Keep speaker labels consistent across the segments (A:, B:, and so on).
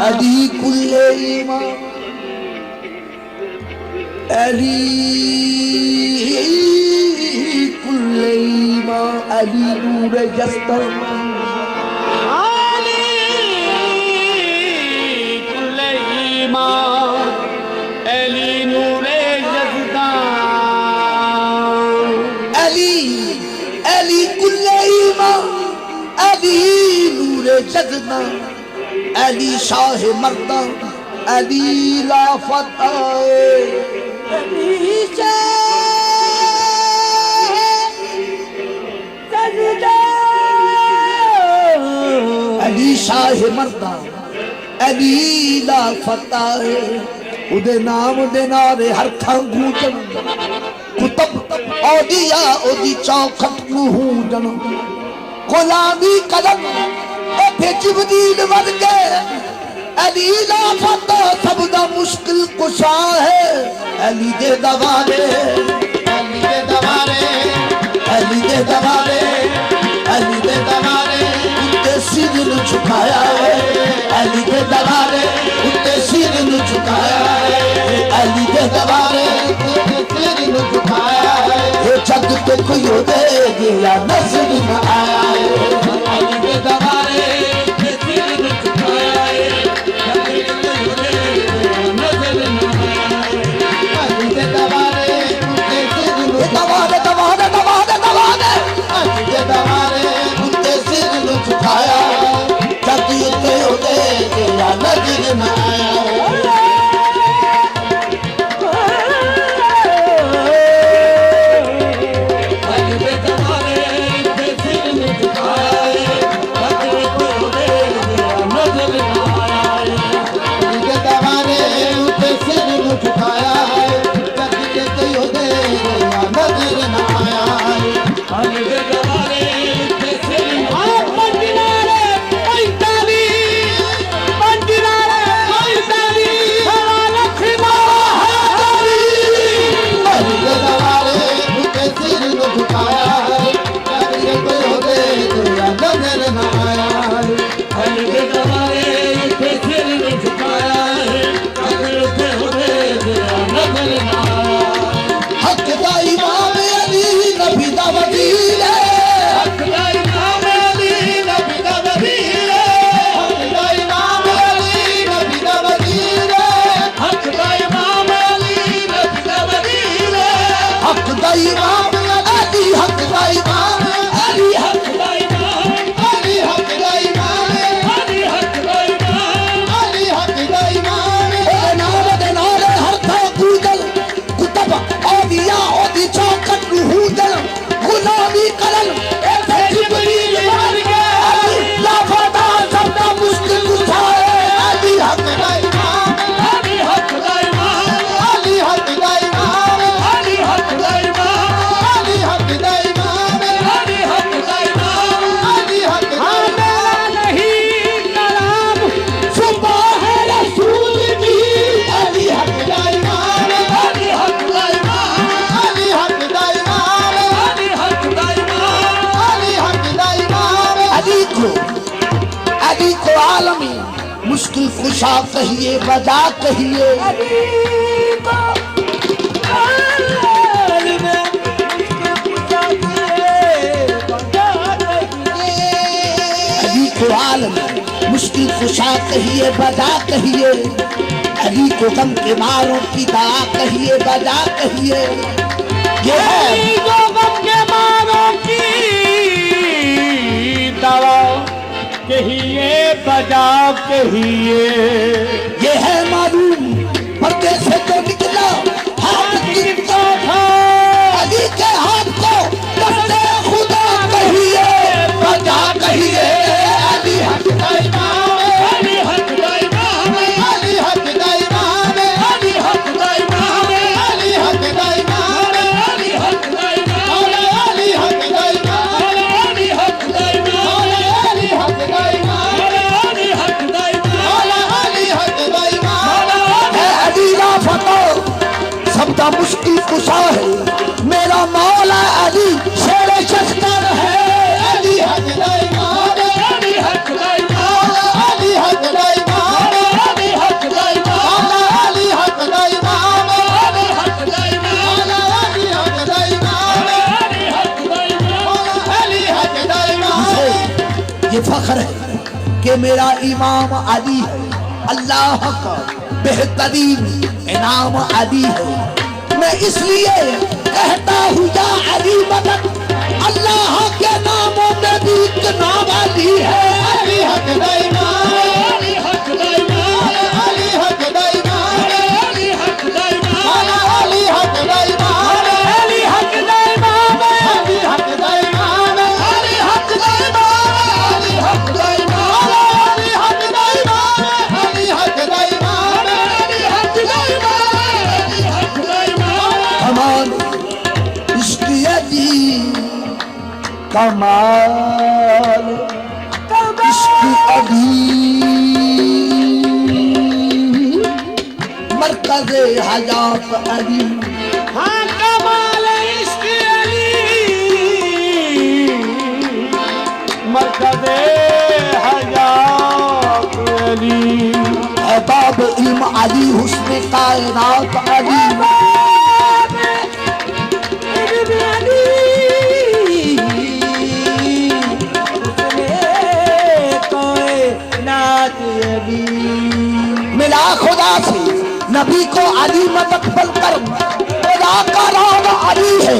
A: अली कुल्ले ईमान, अली कुल्ले ईमान, अली नूर जस्ता,
B: अली कुल्ले ईमान, अली नूर जस्ता,
A: अली अली कुल्ले ईमान, अली नूर जस्ता, अली शाह मर्दा, अली लाफत अली अली शाह मर्दा, अली लाफत उदे नाम दे नारे हर थां गूंजन, कुतब औलिया ओदी चौखट नूं हूंजन, गुलामी कलम इत्थे जिबरील बन गए, अली लाफत सब दा मुश्किल कुशा है, अली दे दवारे, अली दे दवारे, अली दे दवारे, अली दे दवारे उत्ते सिर नूं झुकाया है, अली दे दवारे उत्ते सिर नूं झुकाया है, अली दे दवारे उत्ते सिर नूं झुकाया है, ये जग तो कोई दे दिया नजर न आया है, अली दे दवारे उत्ते सिर नूं झुकाया है, अली दे दवारे उत्ते सिर नूं दवारे दवारे दवारे दवारे, अली दे दवारे उत्ते सिर नूं झुकाया, जग तो दे दिया नजर न आया है। मुश्किल खुशा कहिए, बजा कहिए, अली को आलम मुश्किल खुशा कहिए, बजा कहिए, अली को गम के मारों की दवा कहिए, बजा कहिए, ये है
B: गम के मारों की दवा कहिए, बजा कहिए,
A: ये है मालूम पर्दे से तो निकला हाथ गिरता था, अली के हाथ को दस्ते खुदा कहिए, बजा कहिए, अली हक दा इमाम,
B: अली हक दा इमाम,
A: अली हक दा इमाम,
B: अली हक दा इमाम,
A: अली हक दा इमाम,
B: अली हक दा इमाम,
A: अली हक दा इमाम,
B: अली हक दा इमाम,
A: अली हक दा इमाम,
B: अली हक दा इमाम,
A: अली हक दा इमाम, है अली लाफत सबका मुश्किल कुशा है, मेरा मौला अली शेर शस्तर है, अली हक दा इमाम,
B: अली हक दा इमाम,
A: अली हक दा इमाम, फख्र है कि मेरा इमाम अली है, अल्लाह का बेहतरीन इनाम अली है। मैं इसलिए कहता हूँ या अली मदद, अल्लाह के नामों में भी एक नाम अली है।
C: अली हक दाइमान,
B: अली हक दाइमान,
C: अली हक दाइमान,
B: अली हक दाइमान,
C: अली हक दाइमान,
B: अली हक दाइमान,
C: अली हक दाइमान,
B: अली हक दाइमान, अली हक दाइमान,
C: अली हक दाइमान, अली हक दाइमान,
B: अली हक दाइमान, अली हक दाइमान।
A: कमाल इसकी अली, कमाल इसकी अली, मरकज़ हयात अली।
B: हाँ कमाल इश्क अली, मरकज़े हयात अली,
A: अहबाब इल्म अली, हुस्न कायनात अली। मिला खुदा से नबी को अली मदद कर, खुदा का नाम अली है,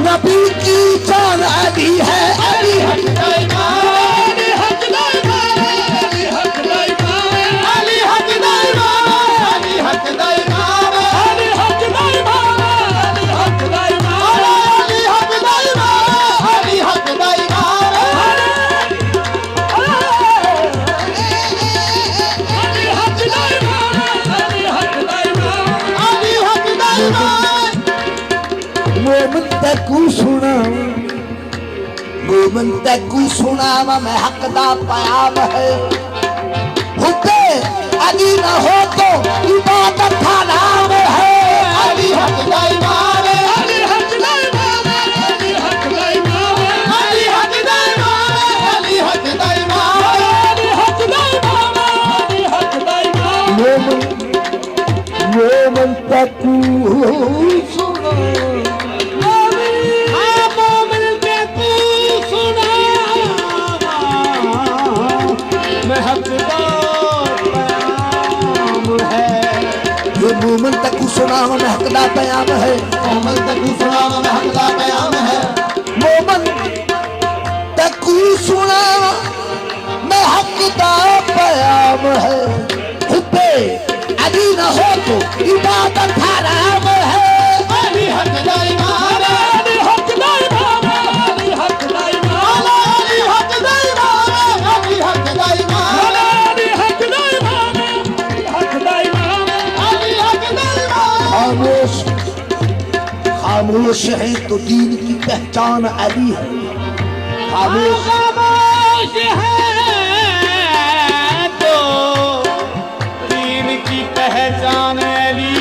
A: नबी की जान अली है। अली है
B: अली हक दाइमान, अली हक दाइमान,
C: अली हक दाइमान, अली हक दाइमान,
B: अली हक दाइमान, अली हक दाइमान,
C: अली हक दाइमान, अली हक दाइमान,
B: अली हक दाइमान, अली हक दाइमान।
C: अली हक दाइमान।
A: मोमिन तकू सुना, मोमिन तकू सुना, मैं हक दा पयाम है। हुक्के अली न हो तो इबादत का नाम है।
C: अली हक दाइमान,
B: अली हक दाइमान, अली हक दाइमान,
C: अली हक दाइमान, अली हक दाइमान,
B: अली हक दाइमान, अली हक दाइमान।
A: मोमिन तकू सुना,
B: हाँ मोमिन के तू सुना, मैं हकदार पयाम है।
A: ये मोमिन तकू सुना, मैं हक दा पयाम है।
C: मोहम्मद तक सुना मैं हक दा पयाम है।
A: मोमिन तकू सुना, मैं हक दा पयाम है। हुक्के अली न हो तो इबादत हराम है।
C: अली हक दाइमान,
B: अली हक दाइमान, अली हक दाइमान,
C: अली हक दाइमान, अली हक दाइमान,
B: अली हक दाइमान, अली हक दाइमान।
C: अली हक दाइमान।
A: खामोश खामोश है तो दीन की पहचान अली है। खामोश
B: खामोश है तो दीन की पहचान अली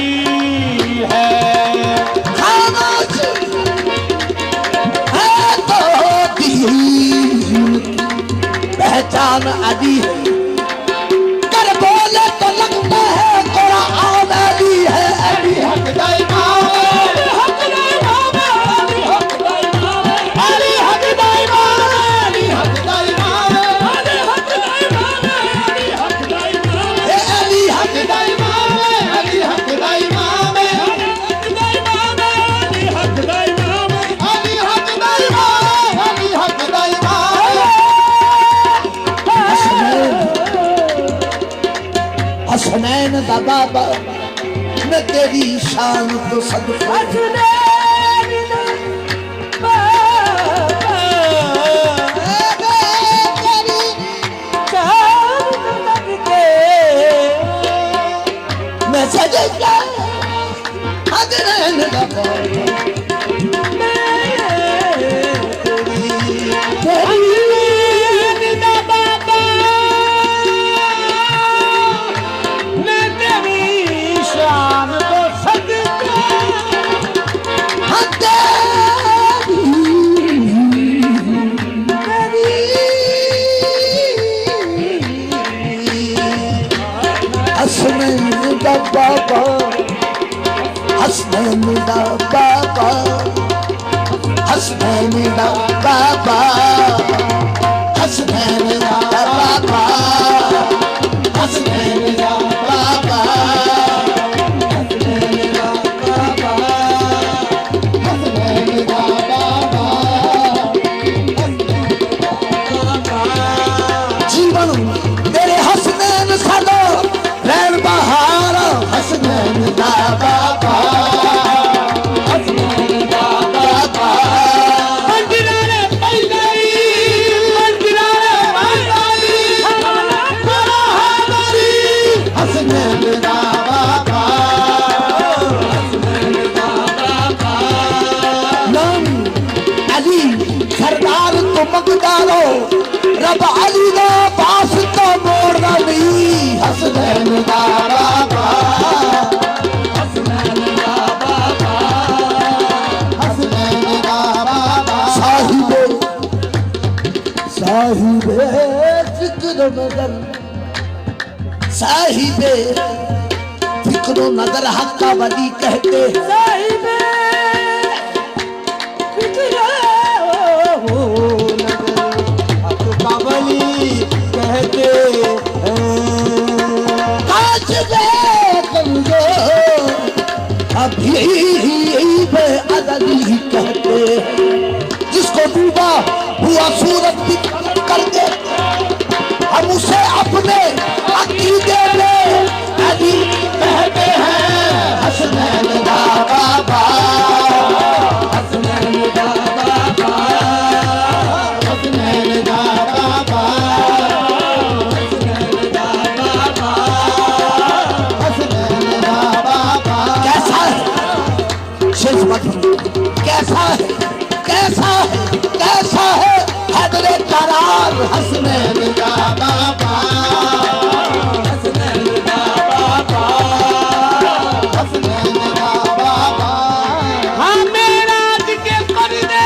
B: है।
A: खामोश है तो दीन की पहचान अली है। कर बोले तो लगता है कुरान अली है। अली है
C: हक दाइमान,
B: अली हक दाइमान, अली हक दाइमान,
C: अली हक दाइमान, अली हक दाइमान,
B: अली हक दाइमान, अली हक दाइमान,
A: ए अली है
C: हक दाइमान, अली हक दाइमान,
B: अली हक दाइमान, अली हक दाइमान।
C: अली हक दाइमान, अली हक दाइमान।
A: हसनैन दा बाबा न तेरी शान तो सदके। मैं सजदा हसनैन दा बाबा हसनैन दा बाबा, हसनैन दा बाबा, हसनैन दा बाबा,
C: हसनैन दा बाबा हसनैन दा बाबा हसनैन दा बाबा हसनैन दा बाबा
A: जीवन तेरे हसनैन साडा रैन बहार
C: हसनैन दा बाबा हसनैन दा बाबा
B: मंदिरारे पैदाई मंदिरारे पैदाई बड़ा हादरी
C: हसनैन दा बाबा हसनैन दा बाबा
A: नाम अली सरदार तो मकदारो रब अली दा पास तो मोड़दा नहीं
C: हसनैन दा बाबा
B: हसनैन दा बाबा
C: हसनैन दा बाबा
A: साहिबे साहिबे फिक्र नजर साहिबे फिक्र नजर हक्का वली कहते
B: साहिबे फिक्रा हो
C: हक काबली कहते
A: आज वे कमजो अभी बे अदली कहते जिसको डूबा हुआ सूरज भी कर दे हम उसे अपने अकीदे में अली कहते हैं
C: हसनैन दा बाबा
A: हसनैन दा बाबा
C: हसनैन दा बाबा
A: हसनैन दा बाबा
C: हसनैन दा बाबा
A: कैसा है शेष मत कैसा है कैसा है कैसा है हैदरे करार
C: हसनैन दा बाबा
A: हसनैन दा बाबा
C: हसनैन दा बाबा
B: हाँ मेरा के पर्दे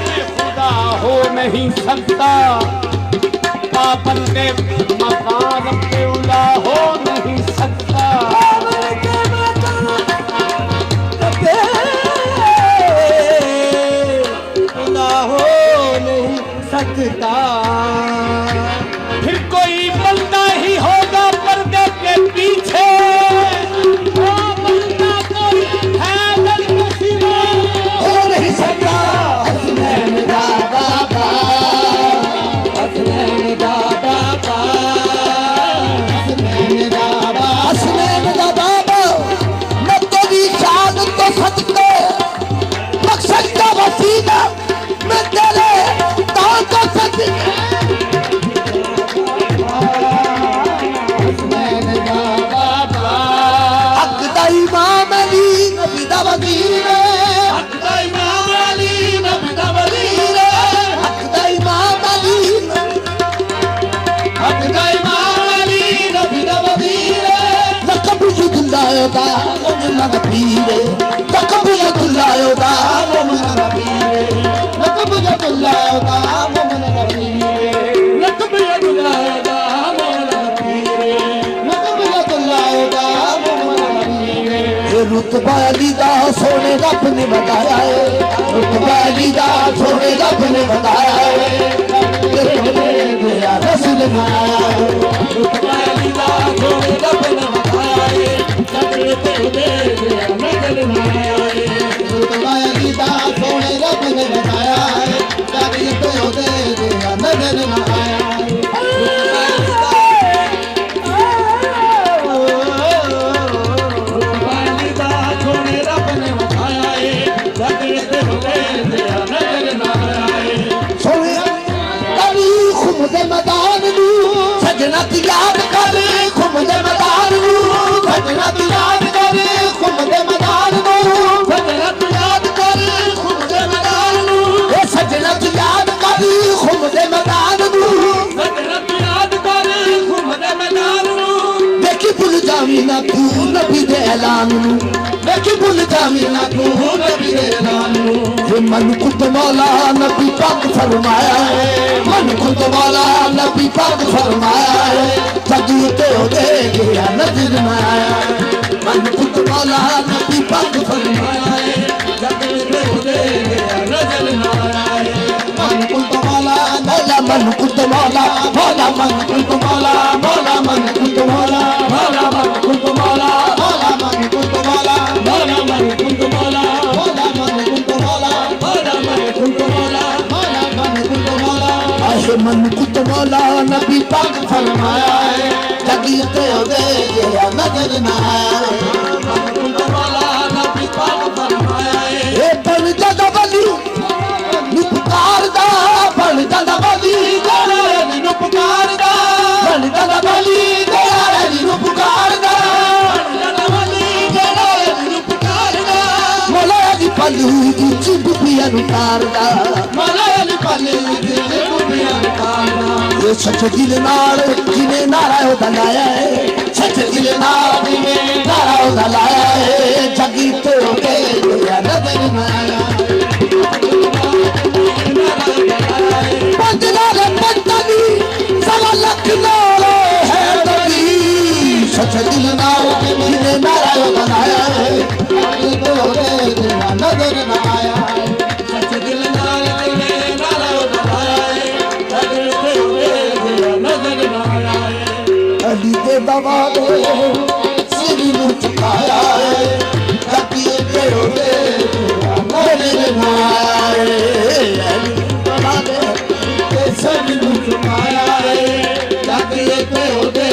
B: में खुदा हो नहीं सकता पाबंदे मकान पे उला हो नहीं सकता
A: खुदा हो नहीं सकता
B: फिर कोई बंदा ही होगा पर्दे के पीछे वो बंदा कोई है सिवा
A: हो नहीं सकता
C: हसनैन दा बाबा
A: हसनैन दा बाबा
C: हसनैन दा बाबा
A: हसनैन दा बाबा मैं तेरी शान तो सदके मकसद का वसीला मैं तेरे दान को सदके
C: हसनैन दा बाबा
A: हक दा इमाम अली नबी दा वजीर
B: हक दा इमाम अली नबी दा वजीर
A: हक दा इमाम अली
B: हक दा इमाम अली नबी दा वजीर
A: लकब जुदलायो दा मोमिन दा पीर लकब जुदलायो दा मोमिन दा पीर
C: लकब जतुल्लाह दा मोमन रबीर
B: लकब यदुल्लाह दा मौला पीर
C: लकब जतुल्लाह दा मोमन रबीर
A: ये रुतबा अली दा सोने रब ने बताया है रुतबा अली दा सोने रब ने बताया है मेरा रसूल बनाया है रुतबा अली दा सोने रब ने बताया है सदके ते दे दिया नजर ना आया है
C: रुतबाई दा सोने रब ने बताया है जागी पे दे दिया नजर न आया
A: रुतबा अली दा सोने रब ने बताया है सदके ते दे दिया नजर ना आया है सोने कभी खुम दे मैदान नू सजना दी याद कर खुम दे मैदान नू सजना दी याद कर खुम दे मैदान नू सजना दी याद कर खुम दे मैदान नू ए सजना दी याद कर खुम दे मैदान नू सजना दी याद कर खुम दे मैदान नू देखी भुल जावी ना तू नबी दे ऐलान नू देखी भुल जावी ना तू नबी दे ऐलान नू ये मन खुद मौला नबी पाक फरमाया है मन खुद मौला नबी पाक फरमाया है सजू ते हो दे गया नजर न आया मन खुद मौला नबी पाक फरमाया है सजू ते हो दे गया नजर न आया मन खुद मौला मौला मन कुत मौला मौला मन कुत मौला मौला मन कुत मौला
B: मौला मन कुंद मौला
C: मौला मन कुंद मौला
B: मौला मन कुंद मौला
C: मौला मन कुंद मौला
B: मौला मन कुंद मौला
C: मौला मन कुंद मौला
A: आहे मन कुत मौला नबी पाक फरमाया है जगी ते दे जेड़ा नजर ना आया
B: मन कुंद मौला नबी पाक फरमाया है
A: ए बन जदा वली नु पुकारदा बन जदा वली तेरे नु पुकारदा बन जदा वली तेरे नु पुकारदा मौला दी पल्लू दी चिब पिया नु तारदा
C: मौला दी पल्लू दी चिब
A: ये सच दिल नाल जिने नारा दलाया है सच दिल नाल जिने नारा दलाया है जगी तो के नजर ना आया पंजनार पंतनी सवा लख नाल है दली सच दिल नाल जिने नारा दलाया है
C: जगी तो के नजर ना आया
B: सच दिल नाल जिने नारा दलाया है जगी तो नजर ना आया है
A: अली दे दवादे सिर नु झुकाया है जगी ते नजर ना आया अली दवादे
C: सब नु झुकाया है जगी ते